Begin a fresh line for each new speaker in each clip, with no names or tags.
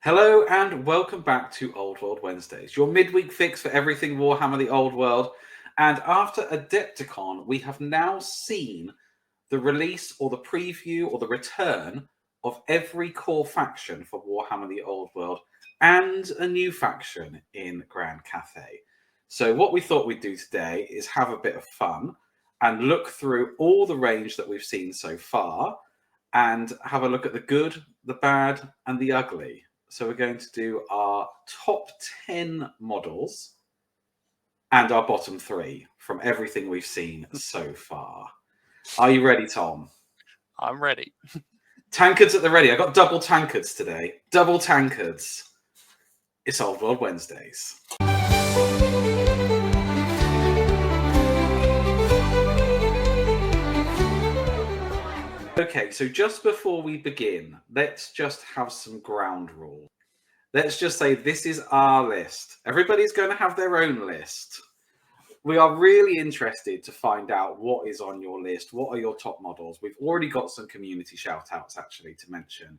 Hello and welcome back to Old World Wednesdays, your midweek fix for everything Warhammer the Old World. And after Adepticon, we have now seen the release or the preview or the return of every core faction for Warhammer the Old World and a new faction in Grand Cathay. So what we thought we'd do today is have a bit of fun and look through all the range that we've seen so far and have a look at the good, the bad, and the ugly. So we're going to do our top 10 models and our bottom 3 from everything we've seen so far. Are you ready, Tom?
I'm ready.
Tankards at the ready. I got double tankards today. Double tankards. It's Old World Wednesdays. Okay, so just before we begin, let's just have some ground rules. Let's just say this is our list. Everybody's going to have their own list. We are really interested to find out what is on your list. What are your top models? We've already got some community shout outs actually to mention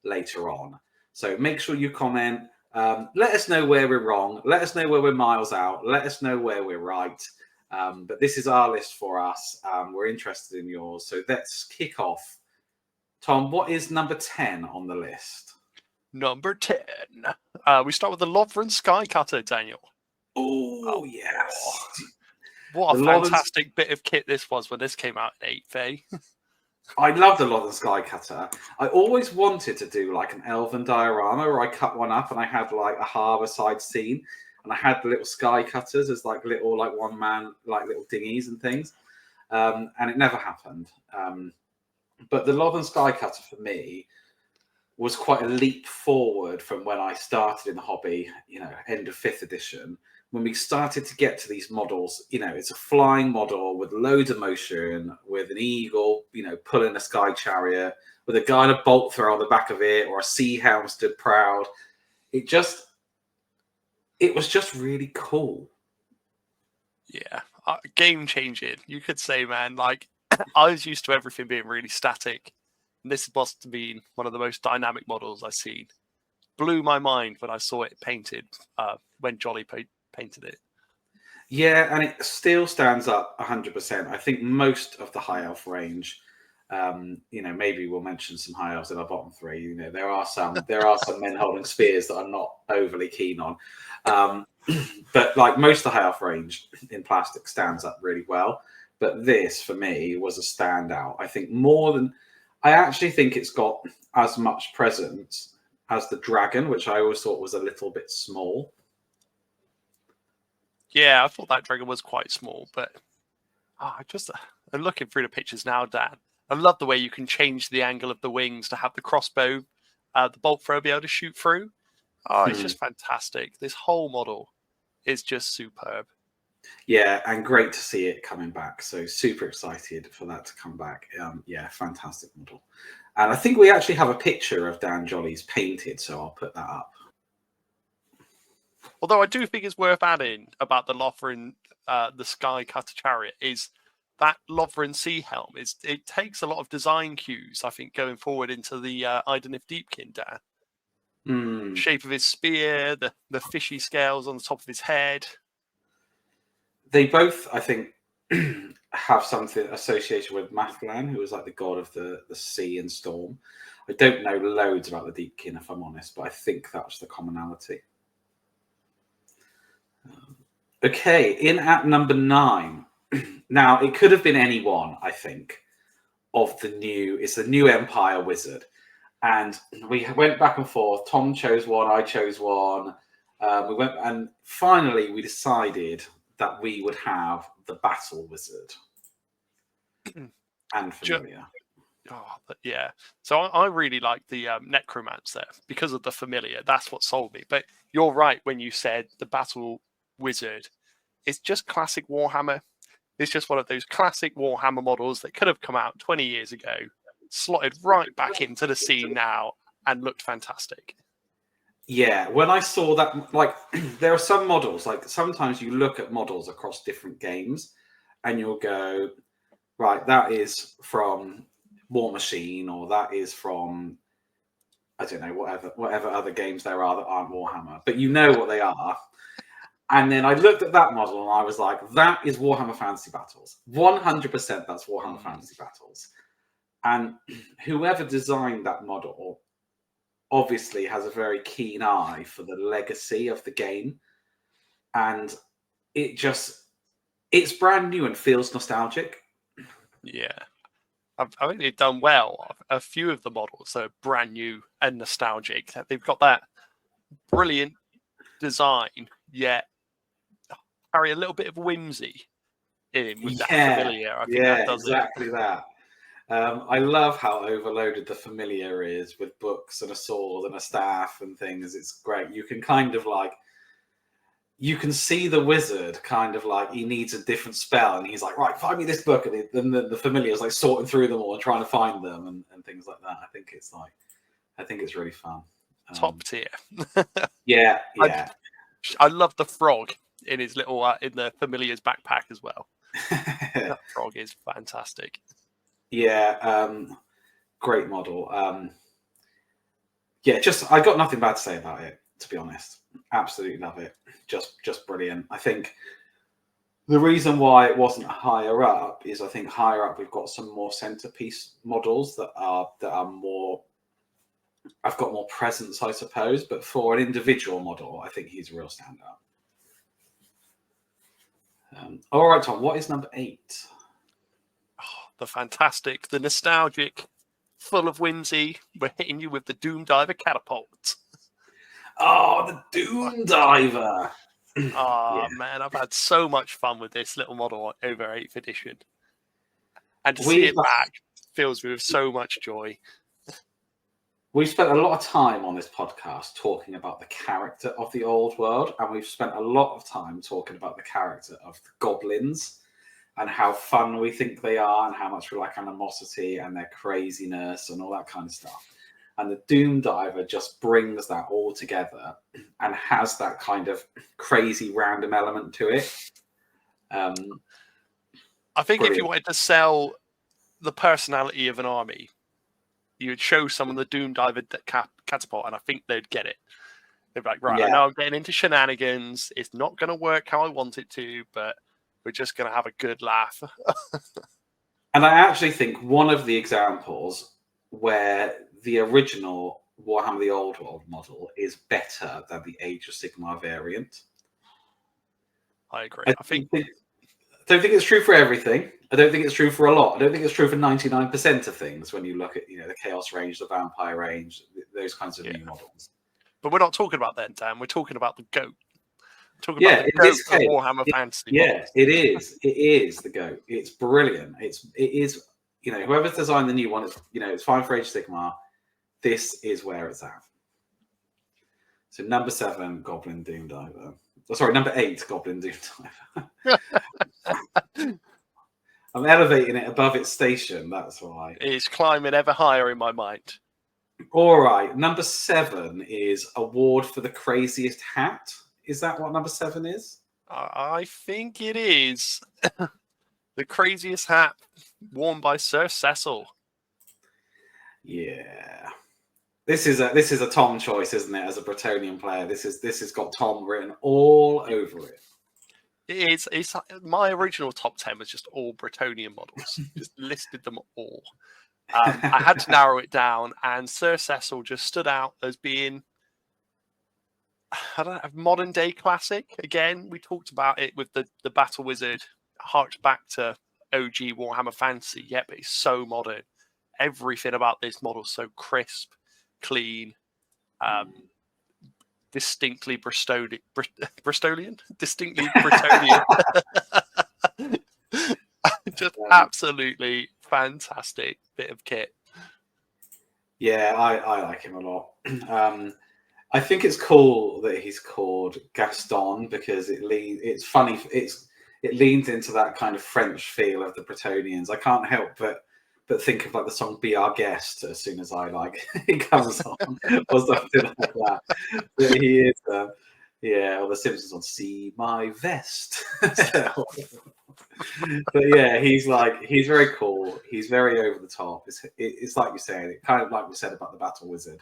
later on. So make sure you comment. Let us know where we're wrong. Let us know where we're miles out. Let us know where we're right. But this is our list for us. We're interested in yours. So let's kick off. Tom, what is number 10 on the list?
Number 10. We start with the Lovren Skycutter, Daniel.
Oh, yes.
What a fantastic bit of kit this was when this came out in 8th, eh?
I love the Lovren Skycutter. I always wanted to do like an elven diorama where I cut one up and I had like a harbour side scene and I had the little Skycutters as like little like one man like little dinghies and things. And it never happened. But the Lovren Skycutter for me was quite a leap forward from when I started in the hobby, end of 5th edition. When we started to get to these models, it's a flying model with loads of motion, with an eagle, pulling a sky chariot, with a guy in a bolt thrower on the back of it, or a sea helm stood proud. It was just really cool.
Yeah, game changing, you could say, man. Like, I was used to everything being really static. And this must have been one of the most dynamic models I've seen. Blew my mind when I saw it painted when Jolly painted it.
Yeah, and it still stands up 100%. I think most of the high elf range, maybe we'll mention some high elves in our bottom 3. There are some men holding spears that I'm not overly keen on. But like most of the high elf range in plastic stands up really well. But this, for me, was a standout. I think I actually think it's got as much presence as the dragon, which I always thought was a little bit small.
Yeah, I thought that dragon was quite small, but I'm looking through the pictures now, Dan. I love the way you can change the angle of the wings to have the crossbow, the bolt thrower be able to shoot through. Oh, it's just fantastic. This whole model is just superb.
Yeah, and great to see it coming back. So super excited for that to come back. Fantastic model. And I think we actually have a picture of Dan Jolly's painted, so I'll put that up.
Although I do think it's worth adding about the Lovren, the Skycutter chariot, is that Lovren sea helm. It takes a lot of design cues, I think, going forward into the Aylex Deepkin, Dan. Shape of his spear, the fishy scales on the top of his head.
They both, I think, have something associated with Mathlan, who was like the god of the sea and storm. I don't know loads about the Deepkin, if I'm honest, but I think that's the commonality. Okay, in at number 9. Now, it could have been any one, I think, it's the new Empire Wizard. And we went back and forth. Tom chose one, I chose one. And finally we decided that we would have the Battle Wizard and Familiar.
Yeah. So I really like the Necromancer because of the Familiar. That's what sold me. But you're right when you said the Battle Wizard. It's just classic Warhammer. It's just one of those classic Warhammer models that could have come out 20 years ago, slotted right back into the scene now, and looked fantastic.
Yeah, when I saw that, like, there are some models, like sometimes you look at models across different games and you'll go, right, that is from War Machine, or that is from I don't know, whatever other games there are that aren't Warhammer, but you know what they are. And then I looked at that model and I was like, that is Warhammer Fantasy Battles. 100% that's Warhammer Fantasy Battles. And whoever designed that model obviously has a very keen eye for the legacy of the game. And it's brand new and feels nostalgic.
Yeah. I think they've done well. A few of the models are brand new and nostalgic. They've got that brilliant design, yet carry a little bit of whimsy in with that familiar. I think that does
exactly
it.
That. I love how overloaded the familiar is with books and a sword and a staff and things. It's great. You can kind of like, you can see the wizard kind of like he needs a different spell, and he's like, right, find me this book, and then the familiar is like sorting through them all and trying to find them and things like that. I think it's really fun.
Top tier.
Yeah.
I love the frog in his little in the familiar's backpack as well. That frog is fantastic.
Yeah, great model. I got nothing bad to say about it, to be honest. Absolutely love it. Just brilliant. I think the reason why it wasn't higher up is I think higher up we've got some more centerpiece models that are more. I've got more presence, I suppose, but for an individual model, I think he's a real standout. All right, Tom, what is number 8?
The fantastic, the nostalgic, full of whimsy. We're hitting you with the Doom Diver catapult.
Oh, the Doom Diver.
Man, I've had so much fun with this little model over 8th edition. And to see it back fills me with so much joy.
We've spent a lot of time on this podcast talking about the character of the old world, and we've spent a lot of time talking about the character of the goblins and how fun we think they are and how much we like animosity and their craziness and all that kind of stuff. And the Doom Diver just brings that all together and has that kind of crazy random element to it.
I think brilliant. If you wanted to sell the personality of an army, you would show someone the Doom Diver catapult, and I think they'd get it. They'd be like, right, I know I'm getting into shenanigans. It's not going to work how I want it to, but we're just going to have a good laugh.
And I actually think one of the examples where the original Warhammer the Old World model is better than the Age of Sigmar variant.
I agree.
I don't think it's true for everything. I don't think it's true for a lot. I don't think it's true for 99% of things when you look at, the Chaos range, the Vampire range, those kinds of new models.
But we're not talking about that, Dan. We're talking about the GOAT. We're talking about the GOAT of Warhammer Fantasy.
Yeah, it is. It is the GOAT. It's brilliant. It is. Whoever's designed the new one, it's fine for Age of Sigmar. This is where it's at. So number 7, Goblin Doom Diver. Oh, sorry, number 8, Goblin Doom Diver. I'm elevating it above its station, that's why.
It's climbing ever higher in my mind.
All right, number 7 is Award for the Craziest Hat. Is that what number 7 is?
I think it is. The craziest hat worn by Sir Ceil.
Yeah. This is a Tom choice, isn't it? As a Bretonnian player, this has got Tom written all over it.
It's my original top 10 was just all Bretonnian models. Just listed them all. I had to narrow it down, and Sir Ceil just stood out as being, I don't know, modern day classic. Again, we talked about it with the Battle Wizard, harks back to OG Warhammer Fantasy. Yep, it's so modern. Everything about this model is so crisp, clean, distinctly Bristolian? Distinctly Bretonnian. Just absolutely fantastic bit of kit.
Yeah, I like him a lot. I think it's cool that he's called Gaston because it's funny. It leans into that kind of French feel of the Bretonnians. I can't help but think of like the song "Be Our Guest" as soon as it comes on or something like that. But he is, or the Simpsons on "See My Vest." But yeah, he's very cool. He's very over the top. It's like you said, kind of like we said about the Battle Wizard.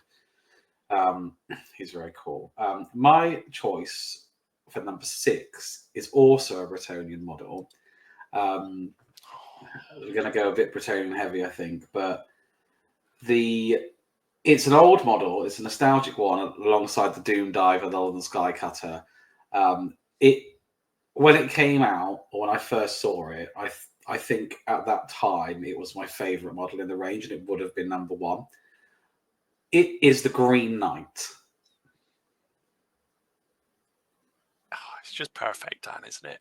He's very cool. My choice for number 6 is also a Bretonnian model. We're going to go a bit Bretonnian heavy, I think, but it's an old model. It's a nostalgic one alongside the Doom Diver, the London Sky Cutter. When it came out, or when I first saw it, I think at that time it was my favourite model in the range, and it would have been number 1. It is the Green Knight.
It's just perfect, Dan, isn't it?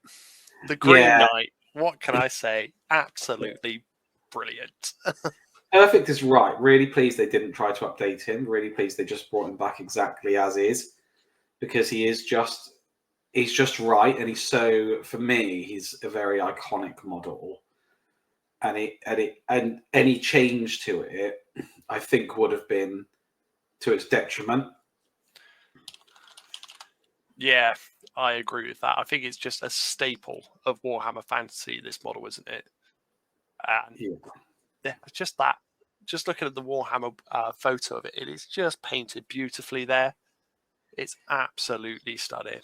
The Green
Yeah.
Knight. What can I say? Absolutely brilliant.
Perfect is right. Really pleased they didn't try to update him. Really pleased they just brought him back exactly as is, because he's just right, and for me, he's a very iconic model. And any change to it, I think, would have been to its detriment.
Yeah, I agree with that. I think it's just a staple of Warhammer Fantasy, this model, isn't it? And yeah, just that. Just looking at the Warhammer photo of it, it is just painted beautifully there. It's absolutely stunning.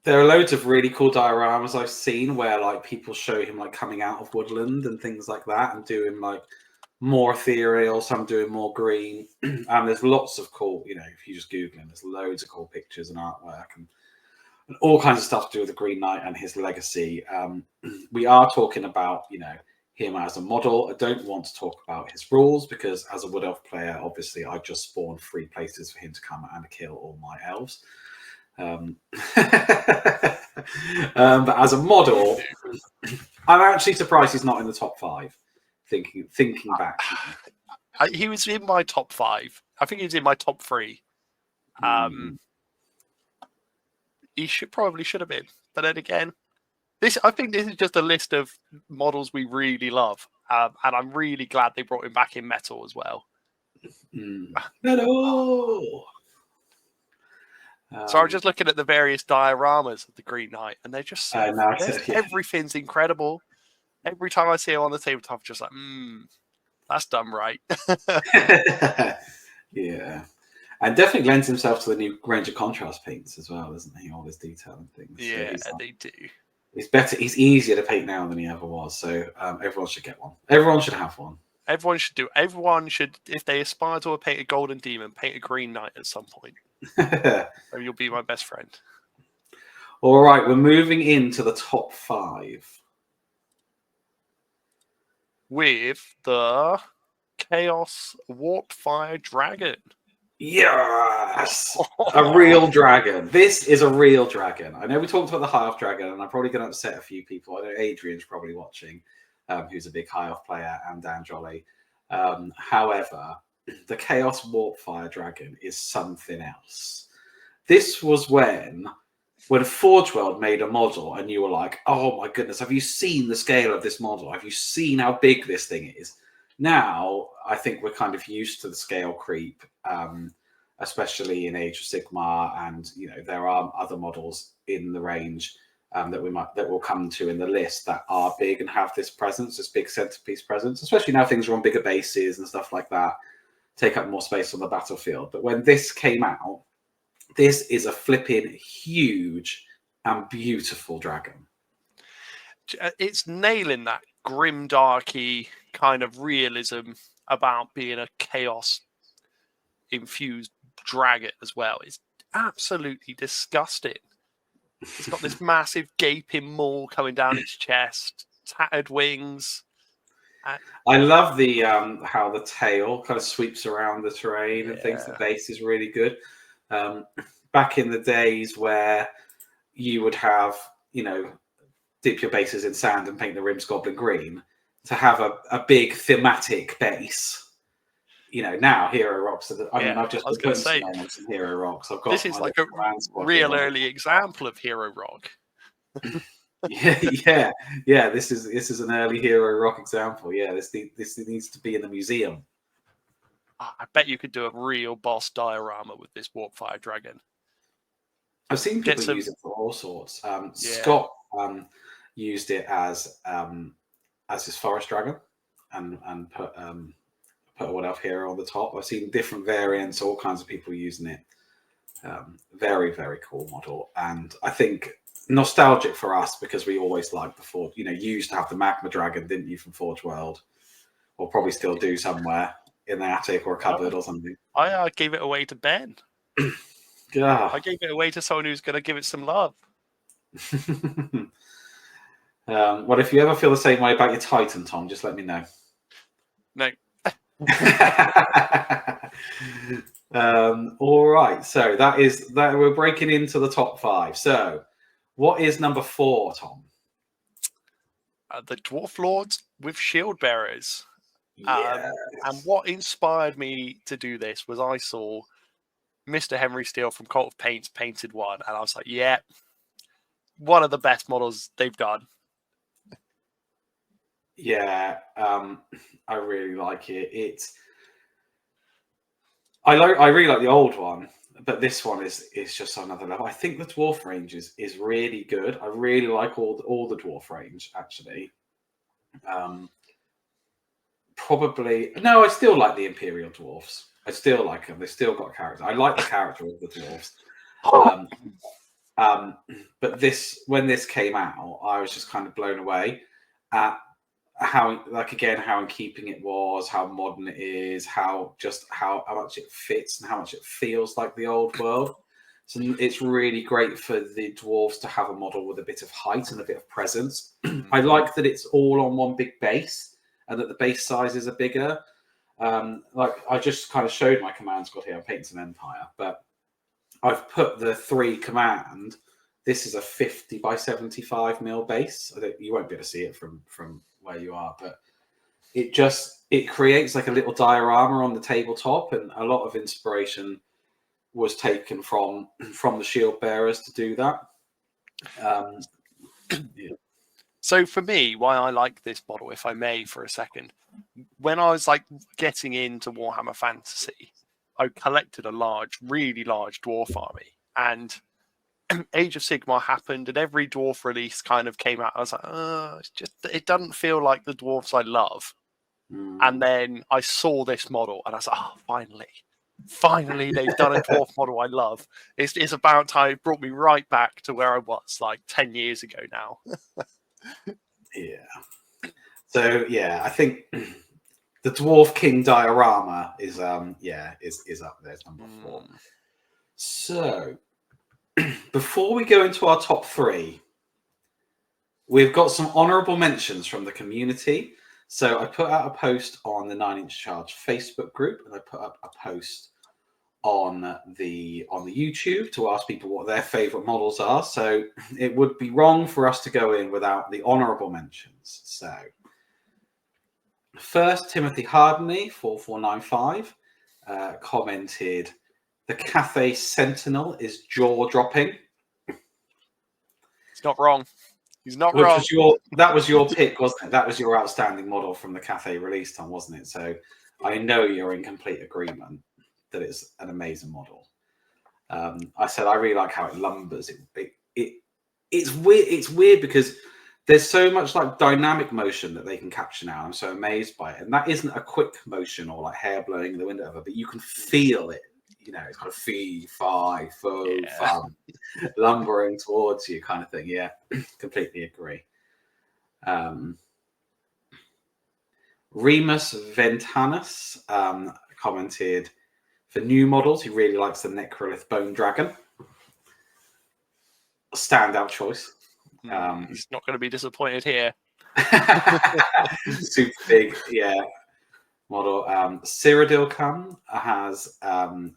There are loads of really cool dioramas I've seen where like people show him like coming out of woodland and things like that, and doing like more ethereal, some doing more green. And there's lots of cool, if you just Google him, there's loads of cool pictures and artwork and all kinds of stuff to do with the Green Knight and his legacy. We are talking about, him as a model. I don't want to talk about his rules because as a Wood Elf player, obviously I just spawned 3 places for him to come and kill all my elves. But as a model, I'm actually surprised he's not in the top 5. Thinking back,
he was in my top 5. I think he was in my top 3. He probably should have been, but then again, I think this is just a list of models we really love, and I'm really glad they brought him back in metal as well.
Metal.
So I'm just looking at the various dioramas of the Green Knight, and they're just everything's incredible. Every time I see him on the tabletop, I'm just like, that's done right.
Yeah. And definitely lends himself to the new range of contrast paints as well, doesn't he? All this detail and things.
Yeah, they do.
He's better. He's easier to paint now than he ever was. So everyone should get one. Everyone should have one.
Everyone should do. Everyone should, if they aspire to paint a golden demon, paint a Green Knight at some point. Or you'll be my best friend.
All right, we're moving into the top 5
with the Chaos Warp Fire Dragon.
Yes, a real dragon. This is a real dragon. I know we talked about the High Elf dragon, and I'm probably going to upset a few people. I know Adrian's probably watching, who's a big High Elf player, and Dan Jolly. However, the Chaos Warp Fire dragon is something else. This was when Forge World made a model, and you were like, "Oh my goodness, have you seen the scale of this model? Have you seen how big this thing is?" Now, I think we're kind of used to the scale creep, especially in Age of Sigmar, and there are other models in the range that we'll come to in the list that are big and have this presence, this big centerpiece presence. Especially now things are on bigger bases and stuff like that, take up more space on the battlefield. But when this came out, this is a flipping huge and beautiful dragon.
It's nailing that grimdarky kind of realism about being a chaos infused dragon as well. It's absolutely disgusting. It's got this massive gaping maw coming down its chest, tattered wings.
I love the how the tail kind of sweeps around the terrain and things. The base is really good. Back in the days where you would have, dip your bases in sand and paint the rims goblin green, to have a big thematic base. Now Hero Rocks. I've just put some Hero Rocks. I've got
this is like a real early example of Hero Rock.
yeah. This is an early Hero Rock example. Yeah, this needs to be in the museum.
I bet you could do a real boss diorama with this Warp Fire Dragon.
I've seen people use it for all sorts. Scott used it as his forest dragon, and put a Wood Elf hero on the top. I've seen different variants, all kinds of people using it. Very, very cool model. And I think nostalgic for us because we always liked the Forge. You used to have the Magma Dragon, didn't you, from Forge World? Or probably still do somewhere in the attic or a cupboard or something.
I gave it away to Ben.
Yeah.
I gave it away to someone who's going to give it some love.
Well, if you ever feel the same way about your Titan, Tom, just let me know.
No.
All right, so that we're breaking into the top 5. So, what is number 4, Tom?
The Dwarf Lords with shield bearers.
Yes.
And what inspired me to do this was I saw Mr. Henry Steele from Cult of Paints painted one, and I was like, yeah, one of the best models they've done.
Yeah, I really like it. I really like the old one, but this one is just another level. I think the dwarf range is really good. I really like all the dwarf range actually. Probably no, I still like the Imperial dwarfs. I still like them. They still got character. I like the character of the dwarfs. But when this came out, I was just kind of blown away at how in keeping it was, how modern it is, how much it fits and how much it feels like the old world. So it's really great for the dwarves to have a model with a bit of height and a bit of presence. I like that it's all on one big base and that the base sizes are bigger. Like I just kind of showed my command squad here. I'm painting an Empire, but I've put the 3 command. This is a 50 by 75 mil base. You won't be able to see it from where you are, but it creates like a little diorama on the tabletop, and a lot of inspiration was taken from the shield bearers to do that. Yeah.
So for me, why I like this model, if I may, for a second, when I was like getting into Warhammer Fantasy, I collected a really large dwarf army, and Age of Sigmar happened, and every dwarf release kind of came out. I was like, it doesn't feel like the dwarves I love. And then I saw this model, and I was like, oh, finally, they've done a dwarf model I love. It's about time. It brought me right back to where I was like 10 years ago now.
Yeah. So yeah, I think the Dwarf King diorama is up there. It's number 4. So before we go into our top 3, we've got some honourable mentions from the community. So I put out a post on the 9 Inch Charge Facebook group, and I put up a post on the YouTube to ask people what their favourite models are. So it would be wrong for us to go in without the honourable mentions. So first, Timothy Hardney 4495 commented, "The Cathay Sentinel is jaw-dropping."
He's not wrong. He's not wrong.
That was your pick, wasn't it? That was your outstanding model from the Cathay release time, wasn't it? So I know you're in complete agreement that it's an amazing model. I said I really like how it lumbers. It's weird. It's weird because there's so much like dynamic motion that they can capture now. I'm so amazed by it, and that isn't a quick motion or like hair blowing in the wind, but you can feel it. It's kind of fee, fi, fo, fum, lumbering towards you, kind of thing. Yeah, completely agree. Remus Ventanus commented, for new models, he really likes the Necrolift Bone Dragon. Standout choice.
He's not going to be disappointed here.
Super big, yeah. Model. Cyrodiil Khan has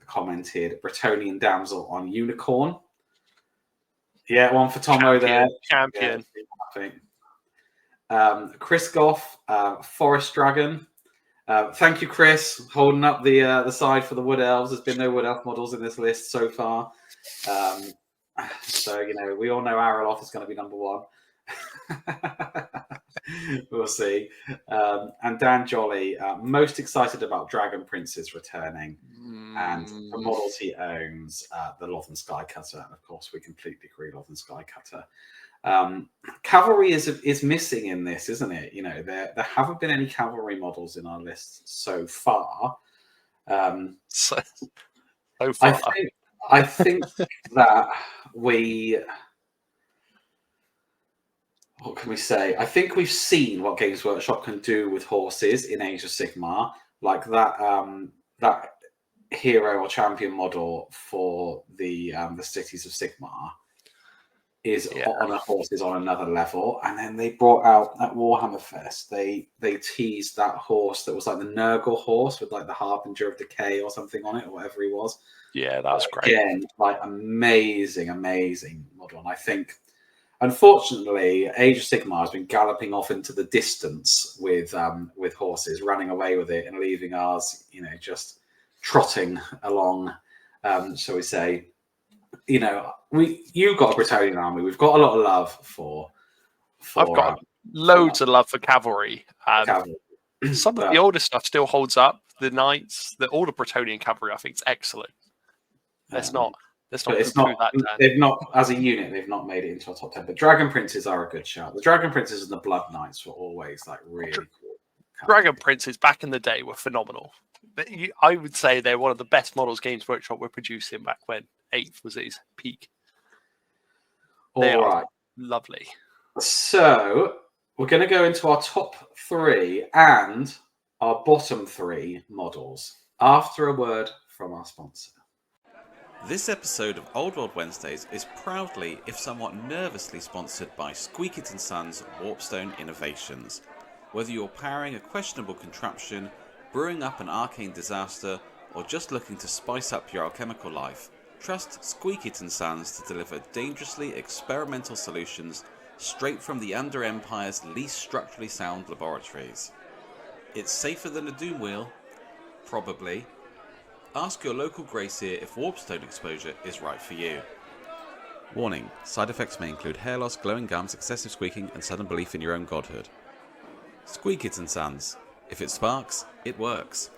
commented, Bretonian Damsel on Unicorn. Yeah, one for Tomo there.
Champion.
Yeah, Chris Goff, Forest Dragon. Thank you, Chris, holding up the side for the Wood Elves. There's been no Wood Elf models in this list so far. So, we all know Araloth is going to be number 1. We'll see. And Dan Jolly, most excited about Dragon Princes returning. And the models he owns, the Lothern Skycutter. And of course, we completely agree, Lothern Skycutter. Cavalry is missing in this, isn't it? You know, there haven't been any cavalry models in our list so far.
So far.
I think that what can we say? I think we've seen what Games Workshop can do with horses in Age of Sigmar, like that hero or champion model for the Cities of Sigmar is on a horse is on another level. And then they brought out at Warhammer Fest, they teased that horse that was like the Nurgle horse with like the Harbinger of Decay or something on it, or whatever he was.
Yeah, that was great.
Again, like amazing model. And I think, unfortunately, Age of Sigmar has been galloping off into the distance with horses, running away with it and leaving ours, you know, just trotting along, shall we say. You know, you've got a Bretonnian army. We've got a lot of love for
I've got loads of love for cavalry.
Cavalry.
Some of the older stuff still holds up. The knights, all the Bretonnian cavalry, I think is excellent. Let's not
it's not that down. They've not, as a unit, they've not made it into our top 10. But Dragon Princes are a good shout. The Dragon Princes and the Blood Knights were always like really cool.
Dragon Princes back in the day were phenomenal. But I would say they're one of the best models Games Workshop were producing back when 8th was its peak. They are lovely.
So we're going to go into our top 3 and our bottom 3 models after a word from our sponsor.
This episode of Old World Wednesdays is proudly, if somewhat nervously, sponsored by Squeakit & Sons Warpstone Innovations. Whether you're powering a questionable contraption, brewing up an arcane disaster, or just looking to spice up your alchemical life, trust Squeakit & Sons to deliver dangerously experimental solutions straight from the Under Empire's least structurally sound laboratories. It's safer than a doom wheel? Probably. Ask your local Greyseer if warpstone exposure is right for you. Warning, side effects may include hair loss, glowing gums, excessive squeaking, and sudden belief in your own godhood. Squeakit & Sons. If it sparks, it works.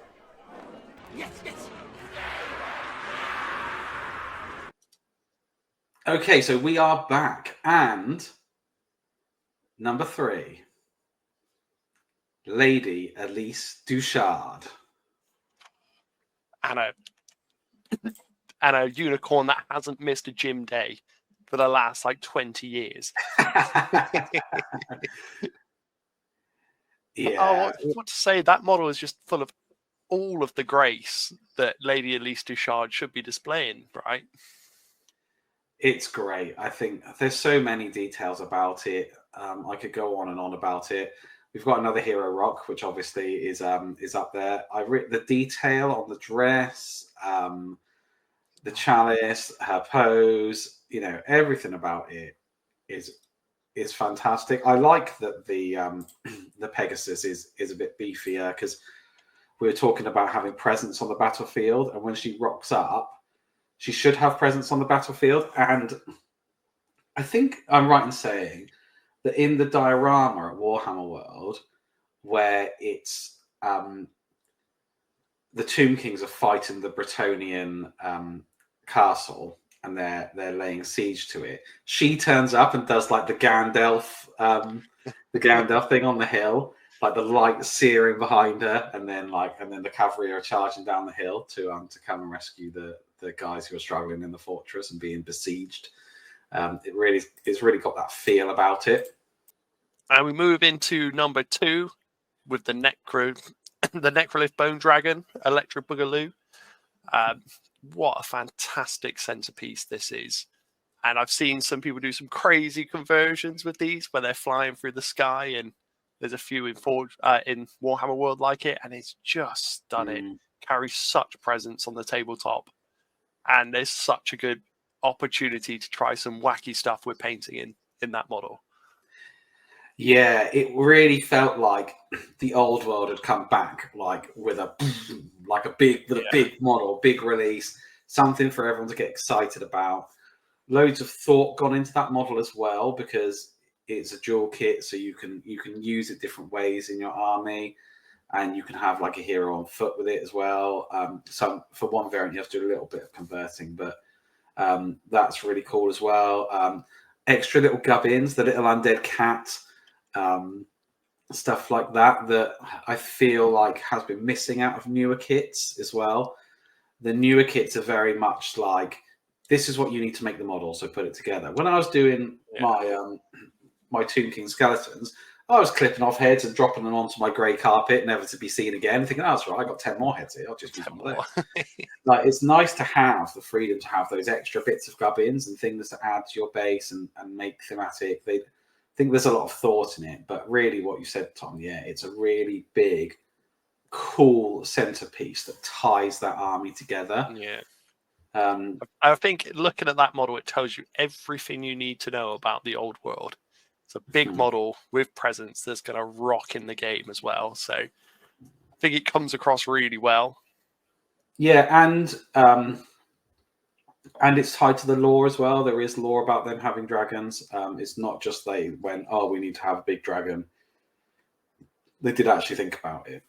Yes.
Okay, so we are back, and number 3, Lady Elise Duchad.
And a unicorn that hasn't missed a gym day for the last 20 years.
Yeah.
What to say? That model is just full of all of the grace that Lady Elise Duchad should be displaying, right?
It's great. I think there's so many details about it. I could go on and on about it. We've got another hero rock, which obviously is up there. The detail on the dress, the chalice, her pose, you know, everything about it is fantastic. I like that the Pegasus is a bit beefier, because we were talking about having presence on the battlefield, and when she rocks up, she should have presence on the battlefield. And I think I'm right in saying that in the diorama at Warhammer World, where it's the Tomb Kings are fighting the Bretonnian castle, and they're laying siege to it, she turns up and does like the Gandalf thing on the hill, like the light searing behind her, and then the cavalry are charging down the hill to come and rescue the guys who are struggling in the fortress and being besieged. It's really got that feel about it.
And we move into number 2 with the Necrolift Bone Dragon, Electric Boogaloo. What a fantastic centerpiece this is. And I've seen some people do some crazy conversions with these where they're flying through the sky, and there's a few in Warhammer World like it, and it's just stunning. Carries such presence on the tabletop, and there's such a good opportunity to try some wacky stuff with painting in that model.
Yeah, it really felt like the old world had come back, with a big model, big release, something for everyone to get excited about. Loads of thought gone into that model as well, because it's a dual kit, so you can use it different ways in your army, and you can have like a hero on foot with it as well. So for one variant, you have to do a little bit of converting, but that's really cool as well. extra little gubbins, the little undead cat, stuff like that, that I feel like has been missing out of newer kits as well. The newer kits are very much like, this is what you need to make the model, so put it together. When I was doing my Tomb King skeletons, I was clipping off heads and dropping them onto my grey carpet, never to be seen again, thinking, oh, that's right, I got 10 more heads here, I'll just use one of those. Like, it's nice to have the freedom to have those extra bits of gubbins and things to add to your base and make thematic. They think there's a lot of thought in it, but really what you said, Tom, it's a really big, cool centerpiece that ties that army together.
I think looking at that model, it tells you everything you need to know about the old world. It's a big model with presence that's going to rock in the game as well. So I think it comes across really well.
Yeah, and it's tied to the lore as well. There is lore about them having dragons. It's not just they went, oh, we need to have a big dragon. They did actually think about it.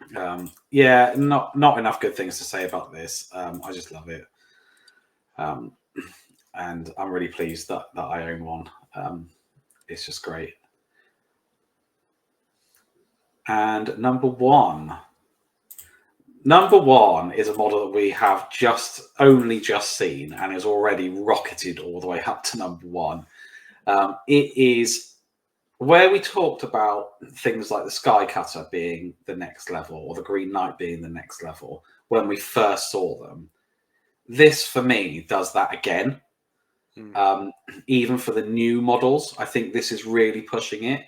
Not enough good things to say about this. I just love it. And I'm really pleased that I own one. It's just great. And number one is a model that we have only just seen and is already rocketed all the way up to number one. It is where we talked about things like the Sky Cutter being the next level or the Green Knight being the next level when we first saw them. This, for me, does that again. Even for the new models, I think this is really pushing it.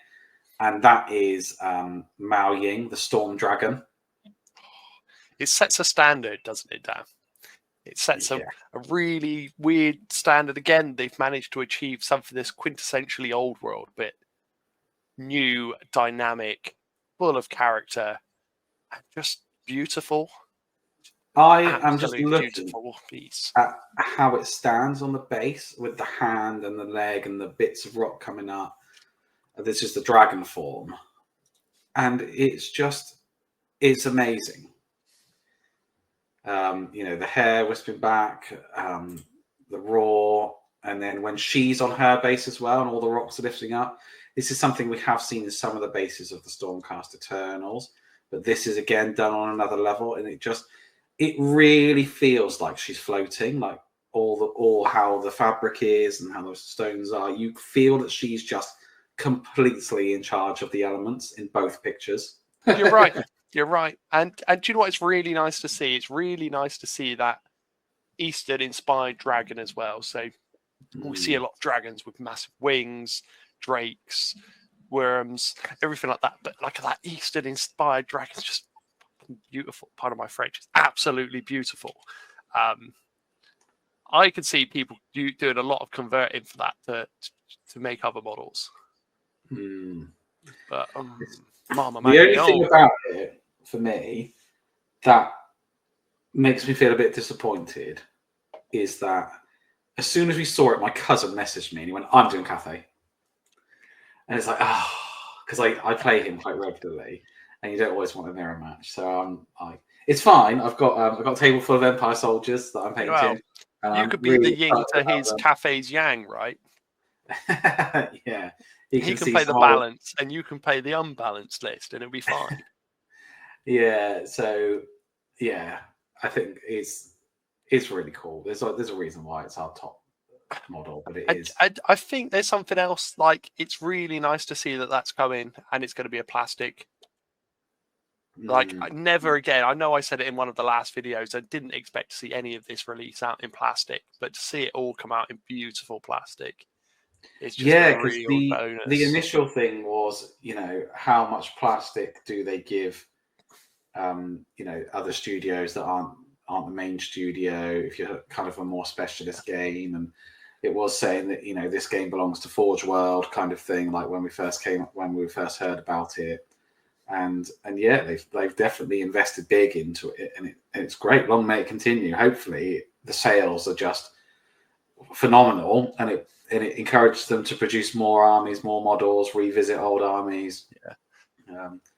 And that is Mao Ying, the Storm Dragon.
It sets a standard, doesn't it, Dan? It sets a really weird standard. Again, they've managed to achieve something that's quintessentially old world, but new, dynamic, full of character, and just beautiful.
I am just looking
piece.
at how it stands on the base with the hand and the leg and the bits of rock coming up. This is the dragon form. And it's amazing. The hair wisping back, the roar, and then when she's on her base as well and all the rocks are lifting up. This is something we have seen in some of the bases of the Stormcast Eternals, but this is again done on another level, and it really feels like she's floating, like all how the fabric is and how the stones are. You feel that she's just completely in charge of the elements in both pictures.
You're right. You're right. And do you know what? It's really nice to see. It's really nice to see that Eastern-inspired dragon as well. So we see a lot of dragons with massive wings, drakes, worms, everything like that. But like that Eastern-inspired dragon is just beautiful. Pardon my French. It's absolutely beautiful. I can see people doing a lot of converting for that to make other models. But Mama,
the only thing about it for me that makes me feel a bit disappointed is that as soon as we saw it, my cousin messaged me and he went, "I'm doing Cathay," and it's like, because I play him quite regularly, and you don't always want a mirror match. So it's fine. I've got a table full of Empire soldiers that I'm painting.
You could be the yin to his Cathay's yang, right?
Yeah.
He can play the balance, and you can play the unbalanced list, and it'll be fine.
Yeah. So, I think it's really cool. There's a reason why it's our top model, but it is.
I think there's something else. Like, it's really nice to see that that's coming, and it's going to be a plastic. Like, never again. I know I said it in one of the last videos. I didn't expect to see any of this release out in plastic, but to see it all come out in beautiful plastic. It's just a real bonus.
The initial thing was, how much plastic do they give, other studios that aren't the main studio, if you're kind of a more specialist game. And it was saying that, this game belongs to Forge World kind of thing, like when we first heard about it. And they've definitely invested big into it, and it's great. Long may it continue. Hopefully the sales are just phenomenal, and it encourages them to produce more armies, more models, revisit old armies.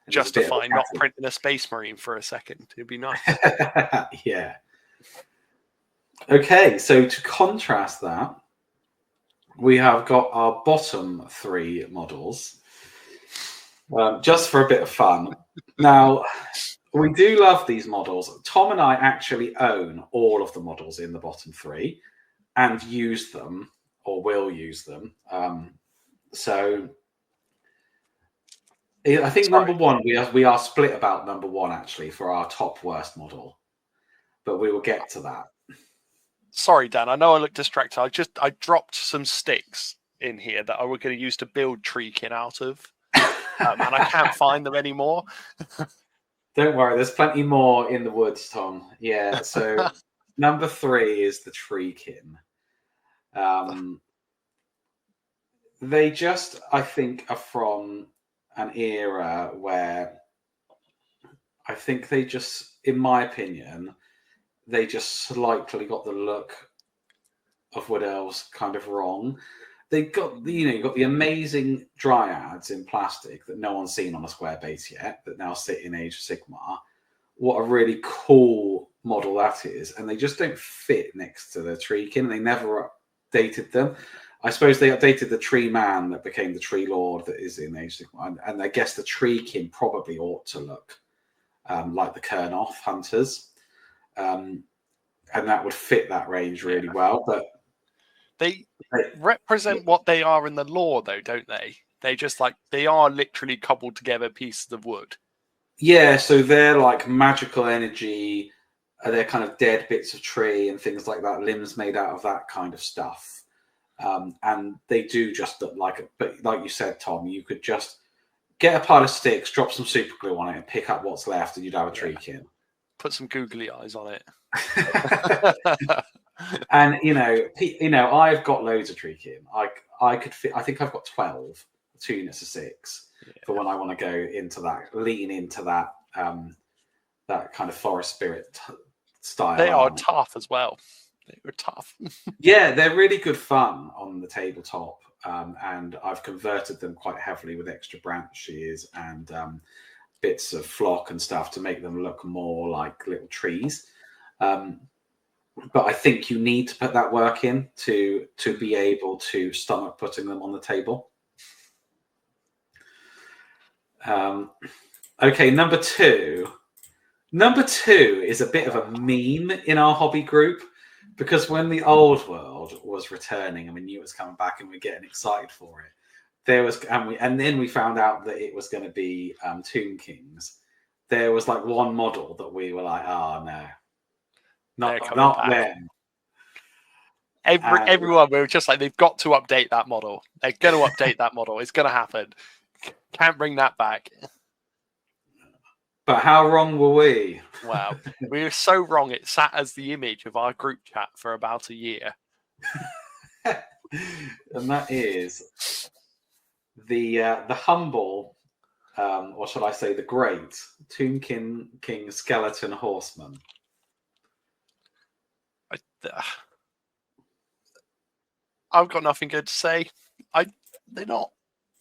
Justify not printing a Space Marine for a second. It'd be nice.
Yeah. Okay, so to contrast that, we have got our bottom 3 models, just for a bit of fun. Now, we do love these models. Tom and I actually own all of the models in the bottom 3 and use them, or will use them. So I think number 1, we are split about number 1 actually for our top worst model, but we will get to that.
Sorry, Dan. I know I look distracted. I dropped some sticks in here that I was going to use to build Treekin out of, and I can't find them anymore.
Don't worry, there's plenty more in the woods, Tom. Yeah. So number 3 is the Treekin. They just, I think, are from an era where I think they just, in my opinion, they just slightly got the look of Wood Elves kind of wrong. They got you've got the amazing dryads in plastic that no one's seen on a square base yet, that now sit in Age of Sigmar. What a really cool model that is. And they just don't fit next to the Treekin. They never updated them. I suppose they updated the Tree Man that became the Tree Lord that is in Age of Sigmar. And I guess the Treekin probably ought to look like the Kurnoth Hunters. And that would fit that range really well. But
they represent what they are in the lore, though, don't they? They are literally cobbled together pieces of wood.
Yeah, so they're like magical energy. They're kind of dead bits of tree and things like that, limbs made out of that kind of stuff. And they do just look like it. But like you said, Tom, you could just get a pile of sticks, drop some super glue on it, and pick up what's left, and you'd have a Treekin.
Put some googly eyes on it.
And I've got loads of Treekin. I could fit. I think I've got 12, 2 units of 6 for when I want to go into that, lean into that, that kind of forest spirit style.
They are tough as well. They were tough.
Yeah, they're really good fun on the tabletop, and I've converted them quite heavily with extra branches and bits of flock and stuff to make them look more like little trees. But I think you need to put that work in to be able to stomach putting them on the table. Okay, number 2. Number 2 is a bit of a meme in our hobby group, because when the old world was returning and we knew it was coming back and we were getting excited for it, there was and then we found out that it was going to be Tomb Kings. There was like one model that we were like, oh no. Not them.
Everyone, we were just like, they've got to update that model. They're going to update that model. It's going to happen. Can't bring that back.
But how wrong were we?
Wow. We were so wrong. It sat as the image of our group chat for about a year.
And that is the humble, or shall I say the great, Tomb King Skeleton Horseman.
I've got nothing good to say. They're not.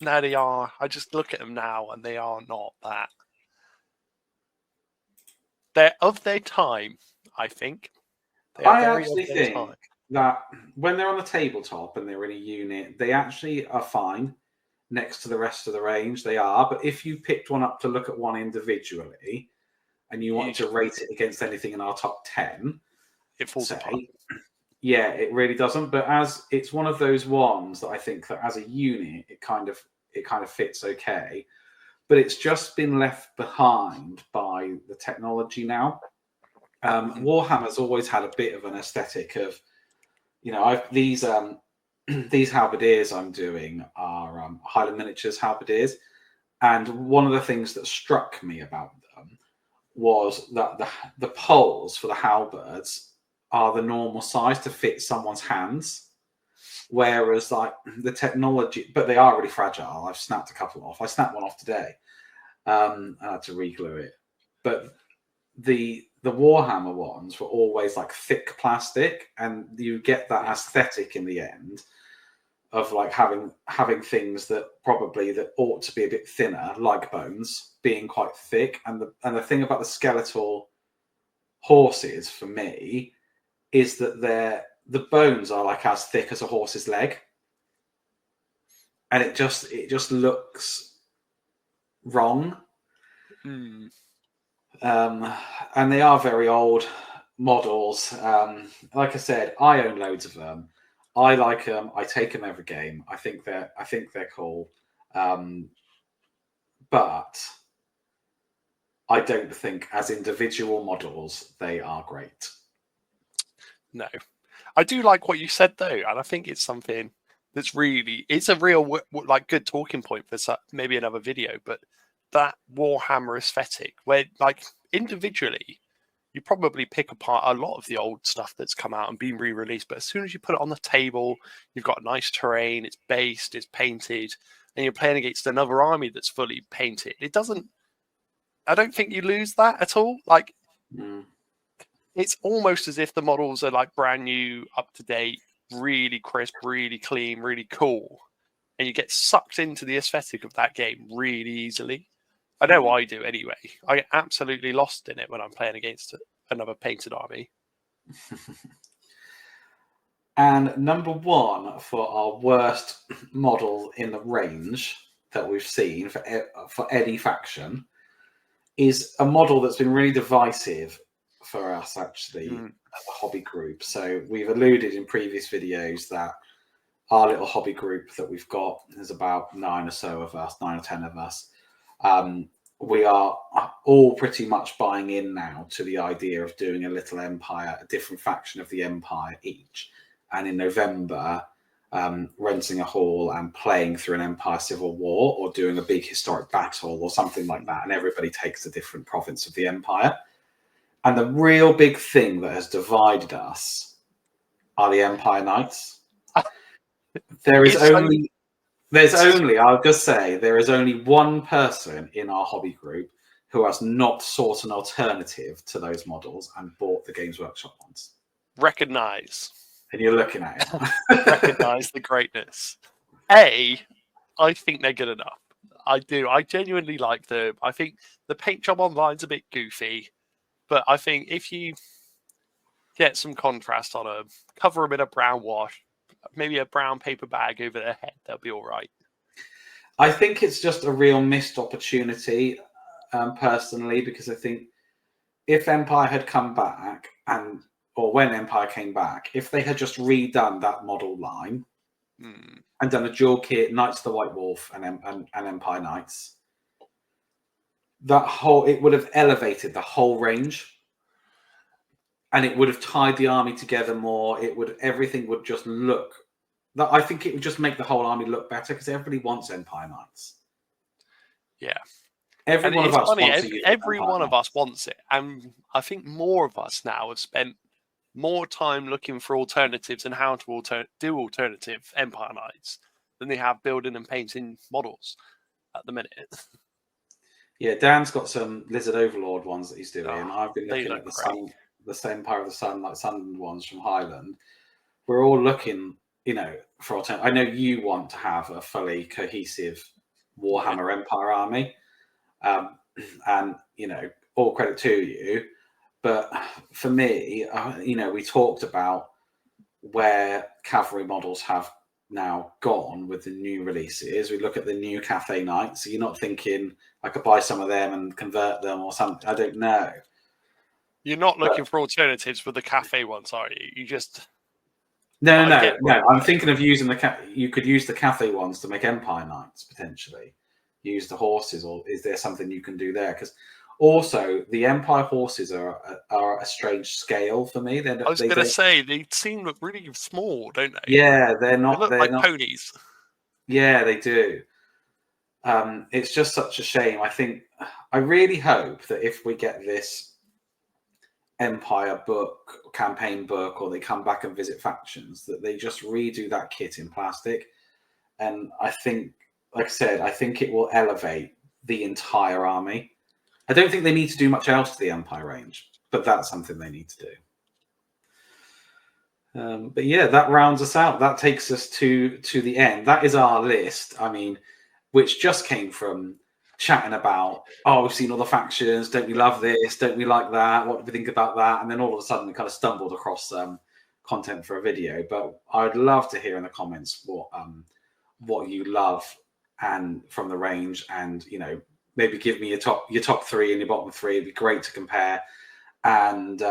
No, they are. I just look at them now, and they are not that. They're of their time, I think.
I actually think that when they're on the tabletop and they're in a unit, they actually are fine next to the rest of the range. They are. But if you picked one up to look at one individually and you wanted to rate it against anything in our top 10,
it falls apart.
Yeah, it really doesn't. But as it's one of those ones that I think that as a unit, it kind of fits okay. But it's just been left behind by the technology now. Warhammer's always had a bit of an aesthetic of, these halberdiers I'm doing are Highland Miniatures halberdiers, and one of the things that struck me about them was that the poles for the halberds are the normal size to fit someone's hands, whereas like the technology, but they are really fragile. I've snapped a couple off. I snapped one off today. I had to re-glue it, but the Warhammer ones were always like thick plastic, and you get that aesthetic in the end of like having things that ought to be a bit thinner, like bones, being quite thick. And the thing about the skeletal horses for me is that the bones are like as thick as a horse's leg, and it just looks wrong. And they are very old models. Like I said, I own loads of them. I like them. I take them every game. I think they're cool. But I don't think as individual models they are great.
No, I do like what you said though, and I think it's something that's it's a real like good talking point for maybe another video. But that Warhammer aesthetic, where like individually, you probably pick apart a lot of the old stuff that's come out and been re-released, but as soon as you put it on the table, you've got nice terrain, it's based, it's painted, and you're playing against another army that's fully painted. It doesn't. I don't think you lose that at all. Like. It's almost as if the models are like brand new, up to date, really crisp, really clean, really cool. And you get sucked into the aesthetic of that game really easily. I know I do anyway. I get absolutely lost in it when I'm playing against another painted army.
And number one for our worst model in the range that we've seen for any faction is a model that's been really divisive for us, actually, as a hobby group. So we've alluded in previous videos that our little hobby group that we've got, there's about 9 or 10 of us. We are all pretty much buying in now to the idea of doing a little empire, a different faction of the empire each. And in November, renting a hall and playing through an empire civil war, or doing a big historic battle or something like that. And everybody takes a different province of the empire. And the real big thing that has divided us are the Empire Knights. There is only one person in our hobby group who has not sought an alternative to those models and bought the Games Workshop ones.
Recognise.
And you're looking at it.
Recognise the greatness. I think they're good enough. I do. I genuinely like them. I think the paint job online's a bit goofy. But I think if you get some contrast on them, cover them in a brown wash, maybe a brown paper bag over their head, they'll be all right.
I think it's just a real missed opportunity, personally, because I think if Empire had come back, or when Empire came back, if they had just redone that model line and done a dual kit, Knights of the White Wolf and Empire Knights, it would have elevated the whole range, and it would have tied the army together more. Everything would just look. I think it would just make the whole army look better, because everybody wants Empire Knights.
Yeah,
every one of
us wants it, and I think more of us now have spent more time looking for alternatives and how to do alternative Empire Knights than they have building and painting models at the minute.
Yeah, Dan's got some Lizard Overlord ones that he's doing. I've been looking at the Empire of the Sun, like Sun ones from Highland. We're all looking, for alternative. I know you want to have a fully cohesive Warhammer Empire army, and all credit to you. But for me, we talked about where cavalry models have now gone with the new releases. We look at the new Cathay Knights. So you're not thinking I could buy some of them and convert them or something. I don't know.
You're not looking for alternatives for the Cathay ones, are you? You just
no. I'm thinking of using you could use the Cathay ones to make Empire Knights potentially. Use the horses, or is there something you can do there? Because also the Empire horses are a strange scale for me. I
was going to say they seem look really small, don't they?
Yeah, they're not.
They look like ponies.
Yeah, they do. It's just such a shame. I really hope that if we get this Empire book, campaign book, or they come back and visit factions, that they just redo that kit in plastic. And I think, like I said, I think it will elevate the entire army. I don't think they need to do much else to the Empire range, but that's something they need to do. But yeah, that rounds us out. That takes us to the end. That is our list. Which just came from chatting about, we've seen all the factions. Don't we love this? Don't we like that? What do we think about that? And then all of a sudden we kind of stumbled across content for a video. But I'd love to hear in the comments what what you love and from the range, and maybe give me your top 3 and your bottom 3. It'd be great to compare. And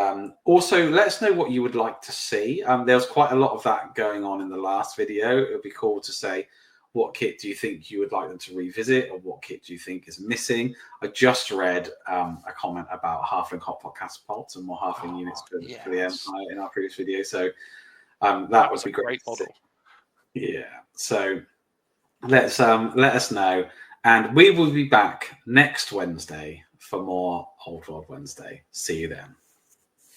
also let us know what you would like to see. There's quite a lot of that going on in the last video. It would be cool to say, what kit do you think you would like them to revisit, or what kit do you think is missing? I just read a comment about Halfling Hot Pot catapults and more Halfling units for the Empire in our previous video. So that would be great model. Yeah. So let us know, and we will be back next Wednesday for more Old World Wednesday. See you then.